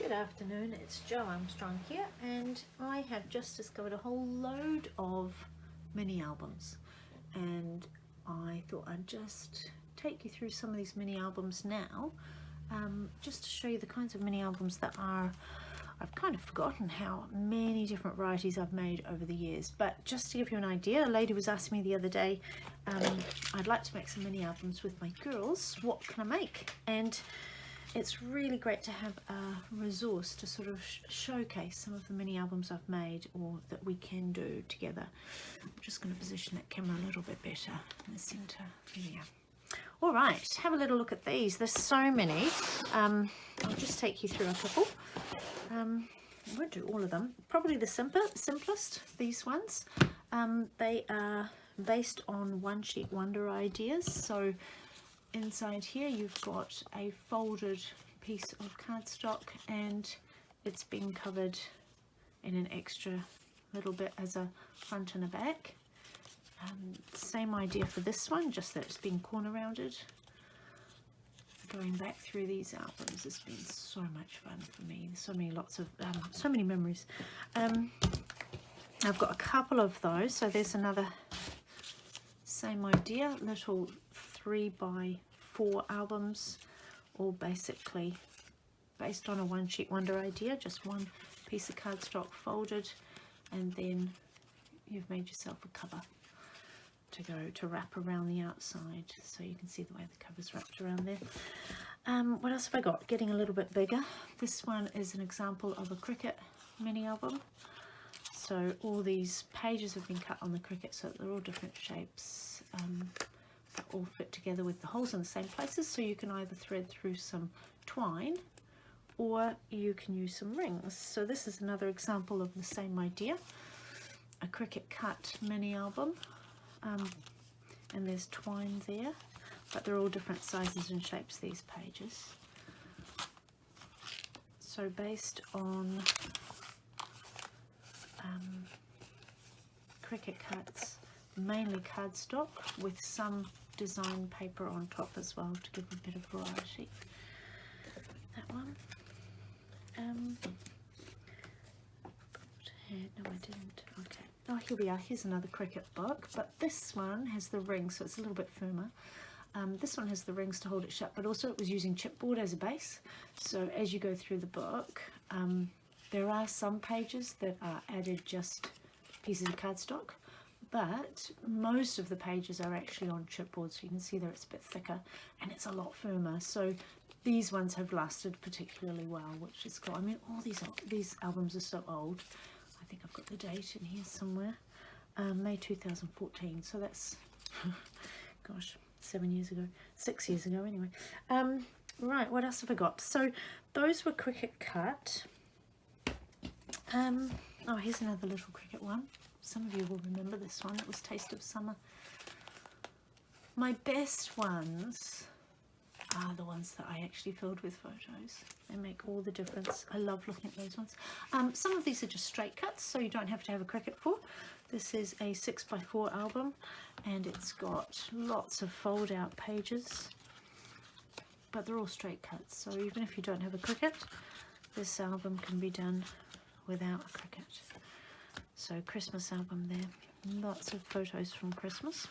Good afternoon, it's Jo Armstrong here, and I have just discovered a whole load of mini albums, and I thought I'd just take you through some of these mini albums now, just to show you the kinds of mini albums that are. I've kind of forgotten how many different varieties I've made over the years, but just to give you an idea, a lady was asking me the other day, I'd like to make some mini albums with my girls, what can I make? And it's really great to have a resource to sort of showcase some of the mini albums I've made or that we can do together. I'm just going to position that camera a little bit better in the centre. Yeah. All right, have a little look at these. There's so many. I'll just take you through a couple. I won't do all of them. Probably the simplest, these ones. They are based on one sheet wonder ideas. So inside here you've got a folded piece of cardstock and it's been covered in an extra little bit as a front and a back. Same idea for this one, just that it's been corner rounded. Going back through these albums has been so much fun for me. So many memories. I've got a couple of those, so there's another same idea, little 3x4 albums, all basically based on a one sheet wonder idea, just one piece of cardstock folded, and then you've made yourself a cover to wrap around the outside, so you can see the way the cover's wrapped around there. What else have I got? Getting a little bit bigger. This one is an example of a Cricut mini album. So all these pages have been cut on the Cricut, so they're all different shapes, that all fit together with the holes in the same places, so you can either thread through some twine or you can use some rings. So this is another example of the same idea, a Cricut cut mini album. And there's twine there, but they're all different sizes and shapes, these pages. So based on Cricut cuts, mainly cardstock with some design paper on top as well to give a bit of variety. That one. No, I didn't. Okay. Oh, here we are. Here's another Cricut book, but this one has the rings, so it's a little bit firmer. This one has the rings to hold it shut, but also it was using chipboard as a base. So as you go through the book, there are some pages that are added just pieces of cardstock, but most of the pages are actually on chipboard, so you can see there it's a bit thicker and it's a lot firmer. So these ones have lasted particularly well, which is cool. I mean, all these albums are so old. I think I've got the date in here somewhere. May 2014, so that's gosh, 7 years ago, 6 years ago anyway. Right, what else have I got? So those were Cricut cut. Oh, here's another little Cricut one. Some of you will remember this one. It was Taste of Summer. My best ones are the ones that I actually filled with photos. They make all the difference. I love looking at those ones. Some of these are just straight cuts, so you don't have to have a Cricut for. This is a 6x4 album, and it's got lots of fold out pages, but they're all straight cuts, so even if you don't have a Cricut, this album can be done without a Cricut. So Christmas album there, lots of photos from Christmas.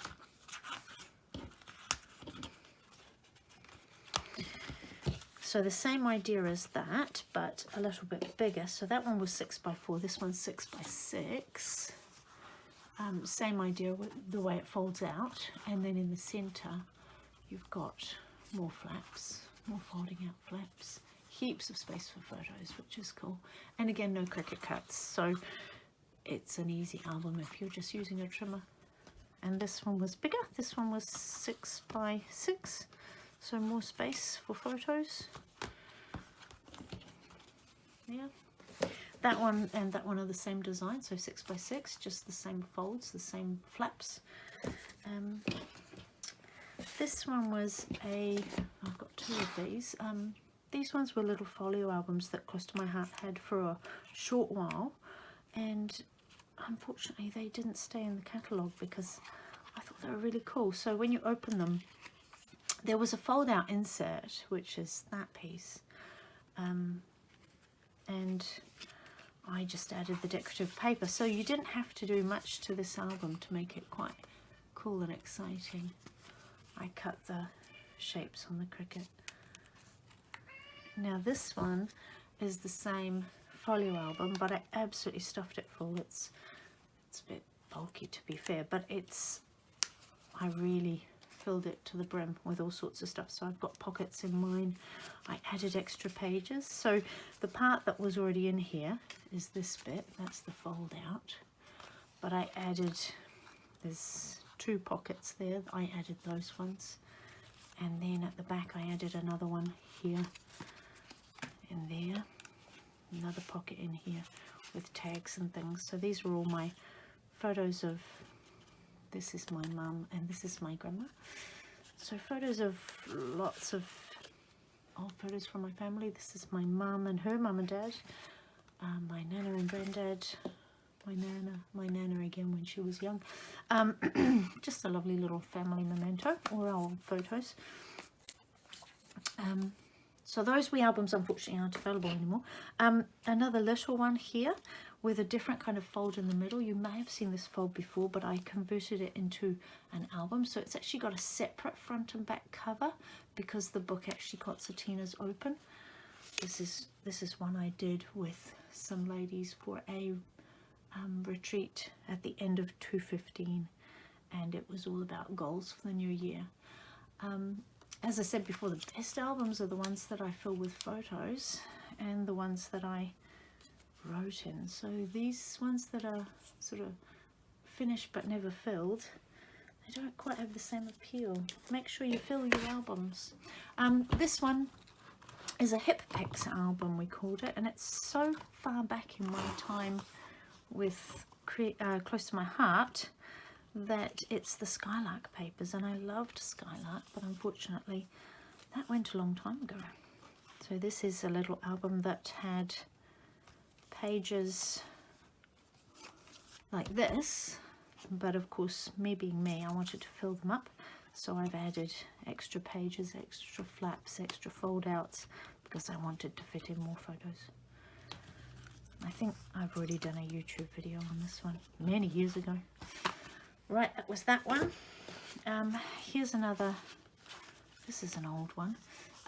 So the same idea as that, but a little bit bigger. So that one was 6x4, this one's 6x6. Same idea with the way it folds out, and then in the centre you've got more flaps, more folding out flaps, heaps of space for photos, which is cool. And again, no Cricut cuts, so it's an easy album if you're just using a trimmer. And this one was bigger, this one was 6x6. So more space for photos. Yeah. That one and that one are the same design, so 6x6, just the same folds, the same flaps. This one was I've got two of these. These ones were little folio albums that Close to My Heart had for a short while, and unfortunately they didn't stay in the catalogue because I thought they were really cool. So when you open them, there was a fold out insert, which is that piece, and I just added the decorative paper. So you didn't have to do much to this album to make it quite cool and exciting. I cut the shapes on the Cricut. Now this one is the same folio album, but I absolutely stuffed it full. It's a bit bulky, to be fair, but I really filled it to the brim with all sorts of stuff. So I've got pockets in mine. I added extra pages. So the part that was already in here is this bit. That's the fold out. But I added, there's 2 pockets there. I added those ones. And then at the back I added another one here and there. Another pocket in here with tags and things. So these are all my photos of, this is my mum and this is my grandma. So photos of lots of old photos from my family. This is my mum and her mum and dad, my nana and granddad, my nana again when she was young. Just a lovely little family memento, or old photos. So those wee albums unfortunately aren't available anymore. Another little one here with a different kind of fold in the middle. You may have seen this fold before, but I converted it into an album. So it's actually got a separate front and back cover because the book actually concertina's open. This is one I did with some ladies for a retreat at the end of 2015, and it was all about goals for the new year. As I said before, the best albums are the ones that I fill with photos and the ones that I wrote in. So these ones that are sort of finished but never filled, they don't quite have the same appeal. Make sure you fill your albums. This one is a Hip Picks album, we called it, and it's so far back in my time with close to my heart that it's the Skylark papers, and I loved Skylark, but unfortunately that went a long time ago. So this is a little album that had pages like this, but of course, me being me, I wanted to fill them up, so I've added extra pages, extra flaps, extra fold outs, because I wanted to fit in more photos. I think I've already done a YouTube video on this one many years ago. Right, that was that one. Here's another, this is an old one,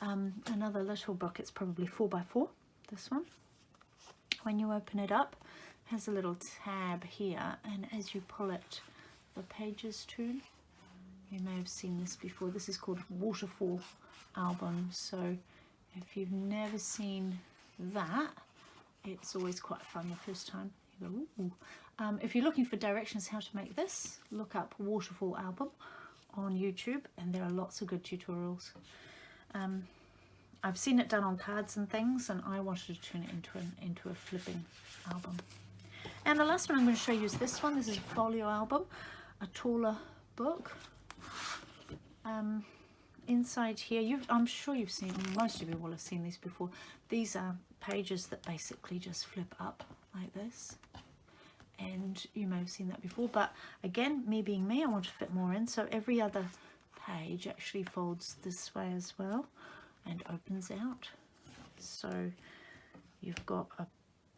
another little book. It's probably 4x4, this one. When you open it up, it has a little tab here, and as you pull it, the pages turn. You may have seen this before. This is called Waterfall Album. So if you've never seen that, it's always quite fun the first time. You go, ooh. If you're looking for directions how to make this, look up Waterfall Album on YouTube, and there are lots of good tutorials. I've seen it done on cards and things, and I wanted to turn it into a flipping album. And the last one I'm going to show you is this one. This is a folio album, a taller book. Inside here, I'm sure you've seen, most of you will have seen these before. These are pages that basically just flip up like this, and you may have seen that before, but again, me being me, I want to fit more in, so every other page actually folds this way as well and opens out. So you've got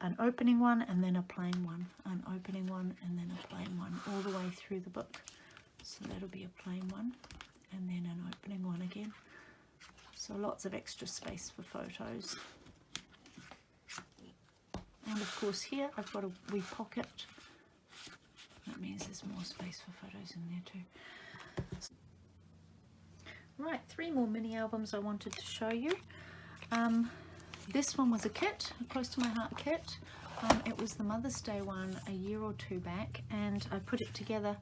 an opening one and then a plain one, an opening one and then a plain one, all the way through the book. So that'll be a plain one and then an opening one again. So lots of extra space for photos. And of course here I've got a wee pocket. That means there's more space for photos in there too. Right, 3 more mini albums I wanted to show you. This one was a kit, a close to my heart kit. It was the Mother's Day one a year or 2 back, and I put it together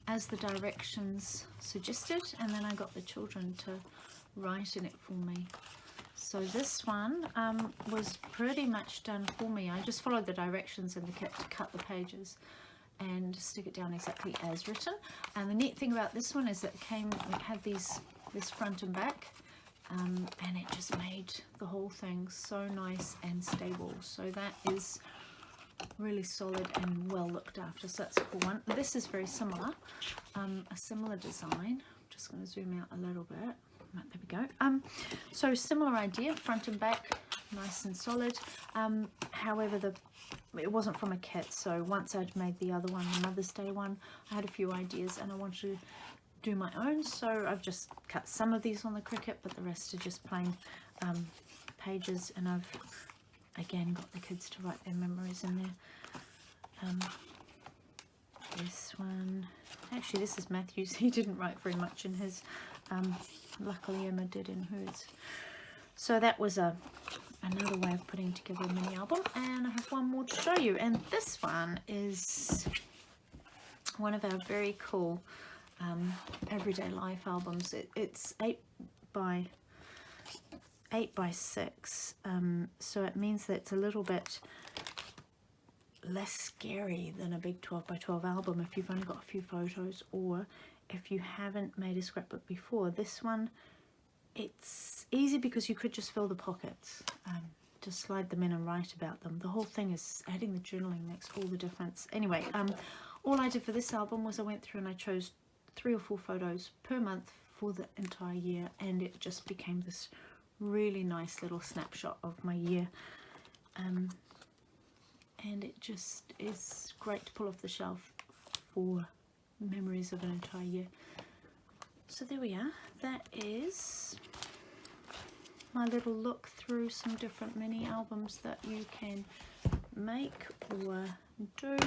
as the directions suggested, and then I got the children to write in it for me. So this one was pretty much done for me. I just followed the directions in the kit to cut the pages and stick it down exactly as written. And the neat thing about this one is that it had this front and back, and it just made the whole thing so nice and stable. So that is really solid and well looked after, so that's a cool one. This is very similar, a similar design. I'm just going to zoom out a little bit. Right, there we go. So similar idea, front and back nice and solid. However, it wasn't from a kit, so once I'd made the other one, the Mother's Day one, I had a few ideas and I wanted to do my own, so I've just cut some of these on the Cricut, but the rest are just plain pages, and I've again got the kids to write their memories in there. This one, actually this is Matthew's. He didn't write very much in his, luckily Emma did in hers. So that was another way of putting together a mini album, and I have one more to show you, and this one is one of our very cool everyday life albums. It's 8 by 6, so it means that it's a little bit less scary than a big 12 by 12 album if you've only got a few photos, or if you haven't made a scrapbook before. This one, it's easy because you could just fill the pockets, just slide them in and write about them. The whole thing is adding the journaling makes all the difference. Anyway, all I did for this album was I went through and I chose 3 or 4 photos per month for the entire year, and it just became this really nice little snapshot of my year. And it just is great to pull off the shelf for memories of an entire year. So there we are. That is my little look through some different mini albums that you can make or do.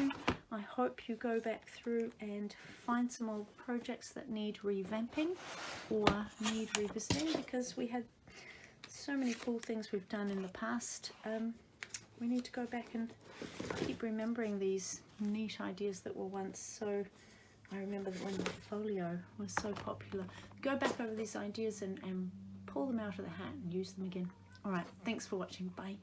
I hope you go back through and find some old projects that need revamping or need revisiting, because we had so many cool things we've done in the past. We need to go back and keep remembering these neat ideas that were once so. I remember that when the folio was so popular. Go back over these ideas and pull them out of the hat and use them again. Alright, thanks for watching. Bye.